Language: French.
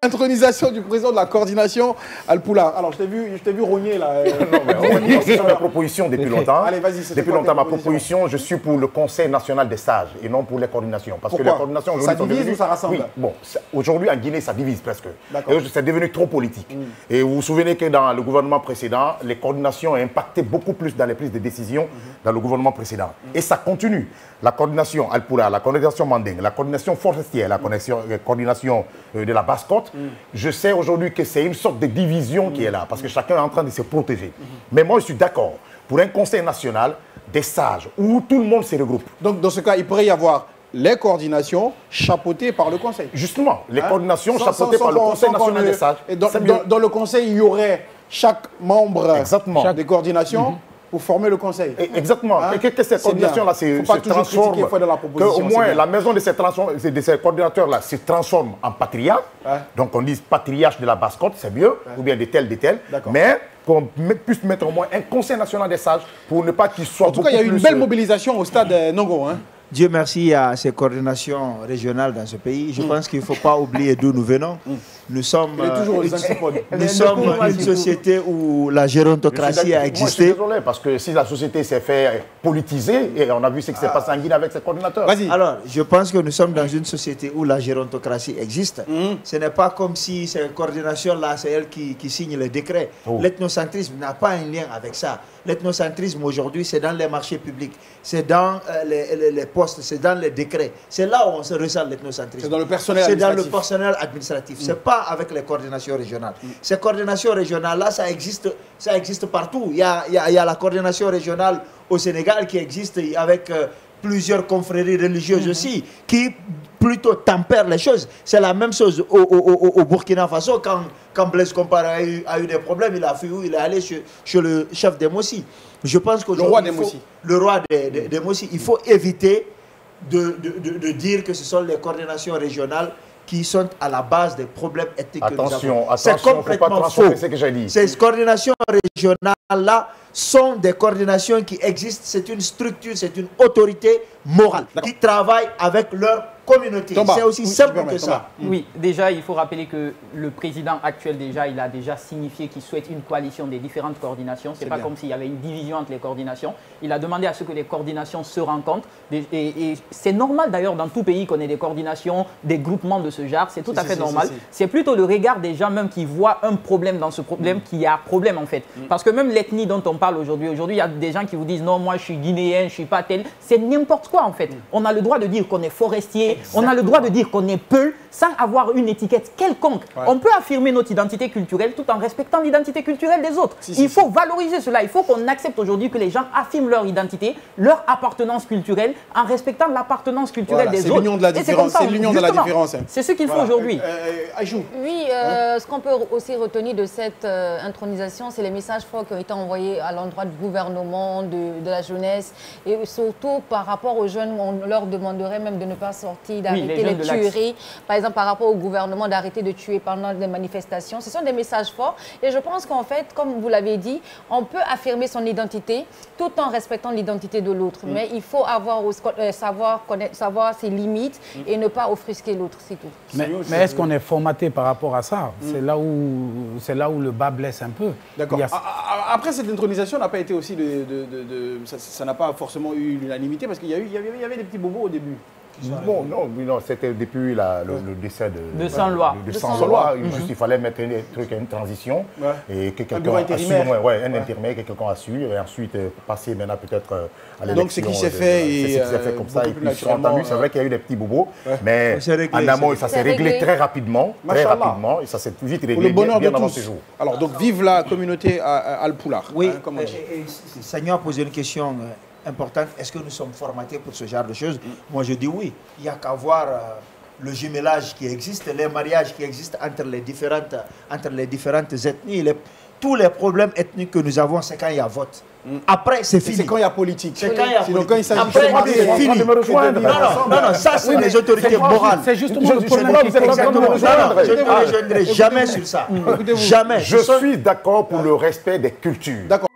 Intronisation du président de la coordination, Al-Poula. Alors, je t'ai vu rogner là. Non, mais rogner, c'est ma proposition depuis longtemps. Allez, vas-y. Depuis longtemps, ma proposition, je suis pour le Conseil national des sages et non pour les coordinations. Parce que les coordinations aujourd'hui, ça divise ou ça rassemble? Oui, bon, aujourd'hui en Guinée, ça divise presque. C'est devenu trop politique. Et vous vous souvenez que dans le gouvernement précédent, les coordinations ont impacté beaucoup plus dans les prises de décision dans le gouvernement précédent. Et ça continue. La coordination Al-Poula, la coordination Manding, la coordination forestière, la coordination de la Basse-Côte, je sais aujourd'hui que c'est une sorte de division qui est là, parce que chacun est en train de se protéger. Mais moi, je suis d'accord pour un conseil national des sages, où tout le monde se regroupe. Donc, dans ce cas, il pourrait y avoir les coordinations chapeautées par le conseil. Justement, les coordinations chapeautées par le conseil national des sages. Et dans le conseil, il y aurait chaque membre des coordinations pour former le conseil. Exactement. Et que ces coordinations-là se transforment, qu'au moins la maison de ces coordinateurs-là se transforme en patriarche. Donc on dit patriarche de la Basse-Côte, c'est mieux, ou bien de tel. Mais qu'on puisse mettre au moins un conseil national des sages pour ne pas qu'il soit. En tout cas, il y a eu une belle mobilisation au stade Nongo. Dieu merci à ces coordinations régionales dans ce pays. Je pense qu'il ne faut pas oublier d'où nous venons. Nous sommes une société où la gérontocratie a existé. Moi, je suis désolé, parce que si la société s'est fait politiser, et on a vu ce qui s'est passé en Guinée avec ses coordinateurs. Alors, je pense que nous sommes dans une société où la gérontocratie existe. Ce n'est pas comme si ces coordinations-là, c'est elles qui signent les décrets. L'ethnocentrisme n'a pas un lien avec ça. L'ethnocentrisme aujourd'hui, c'est dans les marchés publics, c'est dans les postes, c'est dans les décrets. C'est là où on se ressent l'ethnocentrisme. C'est dans le personnel administratif. C'est dans le personnel administratif. C'est pas avec les coordinations régionales. Ces coordinations régionales-là, ça existe partout. Il y a la coordination régionale au Sénégal qui existe avec plusieurs confréries religieuses aussi, qui plutôt tempèrent les choses. C'est la même chose au Burkina Faso. Quand Blaise Compaoré a eu des problèmes, il a fui où? Il est allé chez le chef des Mossi. Je pense que le roi des Mossi, il faut éviter de dire que ce sont les coordinations régionales qui sont à la base des problèmes ethniques que nous avons. C'est complètement faux. Ces coordinations régionales-là sont des coordinations qui existent. C'est une structure, c'est une autorité morale qui travaille avec leur communauté. C'est aussi simple que ça. Oui, déjà, il faut rappeler que le président actuel, il a déjà signifié qu'il souhaite une coalition des différentes coordinations. Ce n'est pas comme s'il y avait une division entre les coordinations. Il a demandé à ce que les coordinations se rencontrent. Et c'est normal d'ailleurs dans tout pays qu'on ait des coordinations, des groupements de ce genre. C'est tout à fait normal. C'est plutôt le regard des gens même qui voient un problème dans ce problème, qu'il y a problème en fait. Parce que même l'ethnie dont on parle aujourd'hui, il y a des gens qui vous disent non, moi je suis guinéen, je ne suis pas tel. C'est n'importe quoi en fait. On a le droit de dire qu'on est forestier, on a le droit de dire qu'on est Peul sans avoir une étiquette quelconque. On peut affirmer notre identité culturelle tout en respectant l'identité culturelle des autres. Il faut valoriser cela. Il faut qu'on accepte aujourd'hui que les gens affirment leur identité, leur appartenance culturelle en respectant l'appartenance culturelle des autres. C'est l'union de la différence. C'est ce qu'il faut aujourd'hui. Oui, ce qu'on peut aussi retenir de cette intronisation, c'est les messages forts qui ont été envoyés à l'endroit du gouvernement, de la jeunesse, et surtout par rapport aux jeunes, on leur demanderait même de ne pas sortir, d'arrêter les tueries. Par exemple, par rapport au gouvernement, d'arrêter de tuer pendant des manifestations. Ce sont des messages forts. Et je pense qu'en fait, comme vous l'avez dit, on peut affirmer son identité tout en respectant l'identité de l'autre. Mais il faut savoir ses limites et ne pas offusquer l'autre, c'est tout. Mais est-ce qu'on est formaté par rapport à ça? C'est là où le bas blesse un peu. D'accord. Après, cette intronisation n'a pas été aussi ça n'a pas forcément eu l'unanimité parce qu'il y avait des petits bobos au début. Non, c'était depuis le décès de Sans-Loi. Juste, il fallait mettre une transition et que quelqu'un assure, un intérimaire, que quelqu'un assure, et ensuite passer maintenant peut-être à l'élection. Donc, ce qui s'est fait comme ça, et puis ils sont entendus. C'est vrai qu'il y a eu des petits bobos, mais en amont, ça s'est réglé très rapidement, et ça s'est vite réglé bien avant ce jour. Alors, donc, vive la communauté Al-Poula. Oui, Seigneur a posé une question importante. Est-ce que nous sommes formatés pour ce genre de choses? Moi, je dis oui. Il n'y a qu'à voir le jumelage qui existe, les mariages qui existent entre les différentes ethnies. Tous les problèmes ethniques que nous avons, c'est quand il y a vote. Après, c'est fini. C'est quand il y a politique. C'est quand il y a politique. Quand il s'agit après, c'est fini. Non, ça, c'est les autorités morales. C'est justement le problème. Je ne rejoindrai jamais sur ça. Jamais. Je suis d'accord pour le respect des cultures. D'accord.